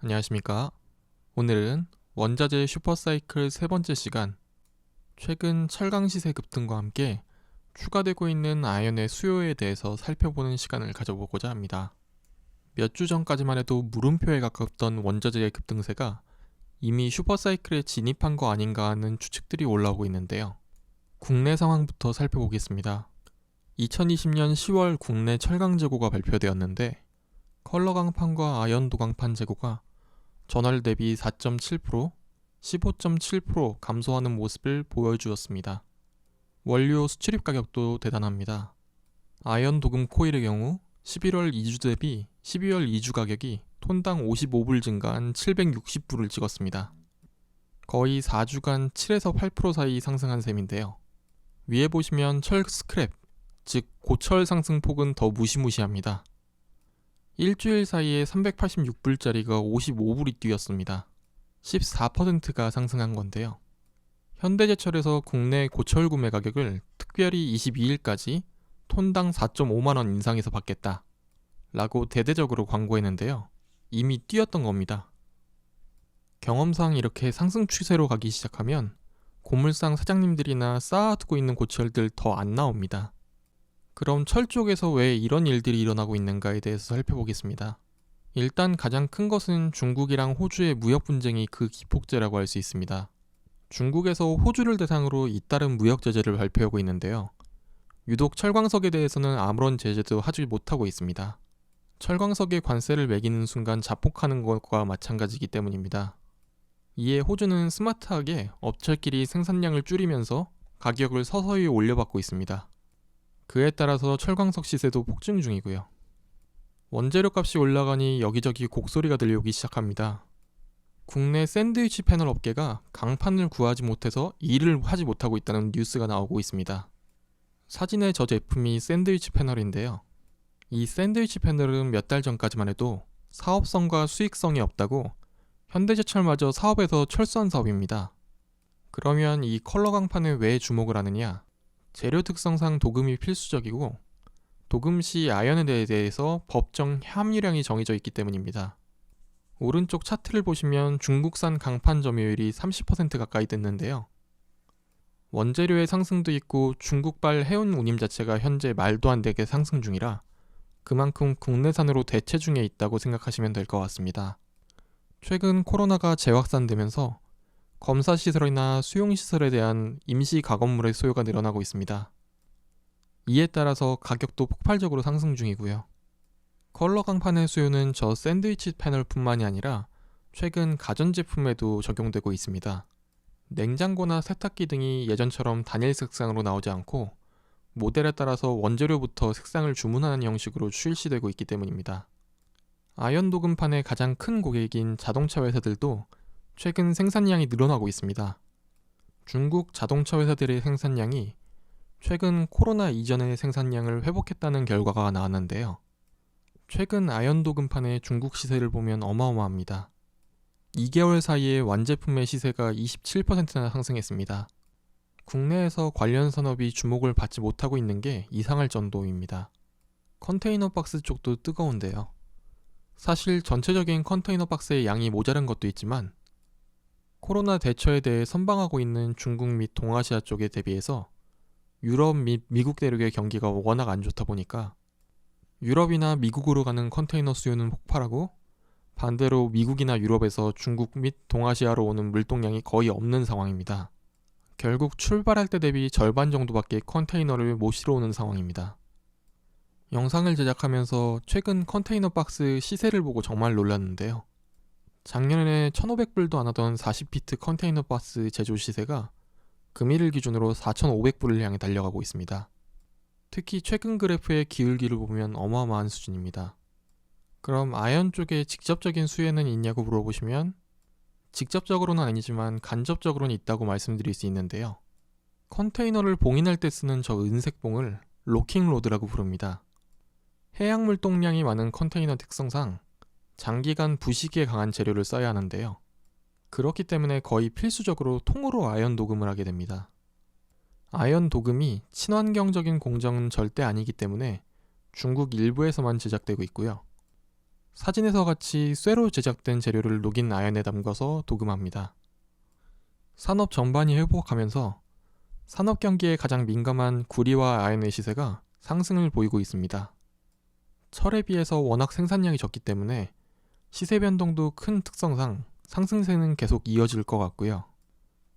안녕하십니까. 오늘은 원자재 슈퍼사이클 세 번째 시간, 최근 철강 시세 급등과 함께 추가되고 있는 아연의 수요에 대해서 살펴보는 시간을 가져보고자 합니다. 몇 주 전까지만 해도 물음표에 가깝던 원자재의 급등세가 이미 슈퍼사이클에 진입한 거 아닌가 하는 추측들이 올라오고 있는데요. 국내 상황부터 살펴보겠습니다. 2020년 10월 국내 철강 재고가 발표되었는데 컬러 강판과 아연 도강판 재고가 전월 대비 4.7%, 15.7% 감소하는 모습을 보여주었습니다. 원료 수출입 가격도 대단합니다. 아연 도금 코일의 경우 11월 2주 대비 12월 2주 가격이 톤당 55불 증가한 760불을 찍었습니다. 거의 4주간 7에서 8% 사이 상승한 셈인데요. 위에 보시면 철 스크랩, 즉 고철 상승폭은 더 무시무시합니다. 일주일 사이에 386불짜리가 55불이 뛰었습니다. 14%가 상승한 건데요. 현대제철에서 국내 고철 구매 가격을 특별히 22일까지 톤당 4.5만원 인상해서 받겠다 라고 대대적으로 광고했는데요. 이미 뛰었던 겁니다. 경험상 이렇게 상승 추세로 가기 시작하면 고물상 사장님들이나 쌓아두고 있는 고철들 더 안 나옵니다. 그럼 철 쪽에서 왜 이런 일들이 일어나고 있는가에 대해서 살펴보겠습니다. 일단 가장 큰 것은 중국이랑 호주의 무역 분쟁이 그 기폭제라고 할 수 있습니다. 중국에서 호주를 대상으로 잇따른 무역 제재를 발표하고 있는데요. 유독 철광석에 대해서는 아무런 제재도 하지 못하고 있습니다. 철광석에 관세를 매기는 순간 자폭하는 것과 마찬가지이기 때문입니다. 이에 호주는 스마트하게 업체끼리 생산량을 줄이면서 가격을 서서히 올려받고 있습니다. 그에 따라서 철광석 시세도 폭증 중이고요. 원재료 값이 올라가니 여기저기 곡소리가 들려오기 시작합니다. 국내 샌드위치 패널 업계가 강판을 구하지 못해서 일을 하지 못하고 있다는 뉴스가 나오고 있습니다. 사진의 저 제품이 샌드위치 패널인데요. 이 샌드위치 패널은 몇 달 전까지만 해도 사업성과 수익성이 없다고 현대제철마저 사업에서 철수한 사업입니다. 그러면 이 컬러 강판에 왜 주목을 하느냐? 재료 특성상 도금이 필수적이고 도금 시 아연에 대해서 법정 함유량이 정해져 있기 때문입니다. 오른쪽 차트를 보시면 중국산 강판 점유율이 30% 가까이 됐는데요. 원재료의 상승도 있고 중국발 해운 운임 자체가 현재 말도 안 되게 상승 중이라 그만큼 국내산으로 대체 중에 있다고 생각하시면 될 것 같습니다. 최근 코로나가 재확산되면서 검사시설이나 수용시설에 대한 임시 가건물의 수요가 늘어나고 있습니다. 이에 따라서 가격도 폭발적으로 상승 중이고요. 컬러 강판의 수요는 저 샌드위치 패널뿐만이 아니라 최근 가전제품에도 적용되고 있습니다. 냉장고나 세탁기 등이 예전처럼 단일 색상으로 나오지 않고 모델에 따라서 원재료부터 색상을 주문하는 형식으로 출시되고 있기 때문입니다. 아연 도금판의 가장 큰 고객인 자동차 회사들도 최근 생산량이 늘어나고 있습니다. 중국 자동차 회사들의 생산량이 최근 코로나 이전의 생산량을 회복했다는 결과가 나왔는데요. 최근 아연 도금판의 중국 시세를 보면 어마어마합니다. 2개월 사이에 완제품의 시세가 27%나 상승했습니다. 국내에서 관련 산업이 주목을 받지 못하고 있는 게 이상할 정도입니다. 컨테이너 박스 쪽도 뜨거운데요. 사실 전체적인 컨테이너 박스의 양이 모자란 것도 있지만 코로나 대처에 대해 선방하고 있는 중국 및 동아시아 쪽에 대비해서 유럽 및 미국 대륙의 경기가 워낙 안 좋다 보니까 유럽이나 미국으로 가는 컨테이너 수요는 폭발하고 반대로 미국이나 유럽에서 중국 및 동아시아로 오는 물동량이 거의 없는 상황입니다. 결국 출발할 때 대비 절반 정도밖에 컨테이너를 못 실어오는 상황입니다. 영상을 제작하면서 최근 컨테이너 박스 시세를 보고 정말 놀랐는데요. 작년에 1,500불도 안 하던 40피트 컨테이너 박스 제조 시세가 금일을 기준으로 4,500불을 향해 달려가고 있습니다. 특히 최근 그래프의 기울기를 보면 어마어마한 수준입니다. 그럼 아연 쪽에 직접적인 수혜는 있냐고 물어보시면 직접적으로는 아니지만 간접적으로는 있다고 말씀드릴 수 있는데요. 컨테이너를 봉인할 때 쓰는 저 은색 봉을 로킹 로드라고 부릅니다. 해양 물동량이 많은 컨테이너 특성상 장기간 부식에 강한 재료를 써야 하는데요. 그렇기 때문에 거의 필수적으로 통으로 아연 도금을 하게 됩니다. 아연 도금이 친환경적인 공정은 절대 아니기 때문에 중국 일부에서만 제작되고 있고요. 사진에서 같이 쇠로 제작된 재료를 녹인 아연에 담궈서 도금합니다. 산업 전반이 회복하면서 산업 경기에 가장 민감한 구리와 아연의 시세가 상승을 보이고 있습니다. 철에 비해서 워낙 생산량이 적기 때문에 시세 변동도 큰 특성상 상승세는 계속 이어질 것 같고요.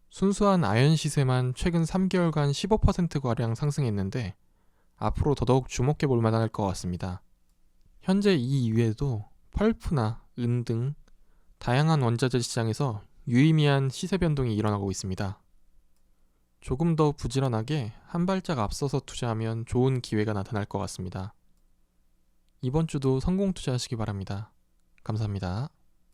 순수한 아연 시세만 최근 3개월간 15%가량 상승했는데 앞으로 더더욱 주목해 볼 만할 것 같습니다. 현재 이 이외에도 펄프나 은 등 다양한 원자재 시장에서 유의미한 시세 변동이 일어나고 있습니다. 조금 더 부지런하게 한 발짝 앞서서 투자하면 좋은 기회가 나타날 것 같습니다. 이번 주도 성공 투자하시기 바랍니다. 감사합니다.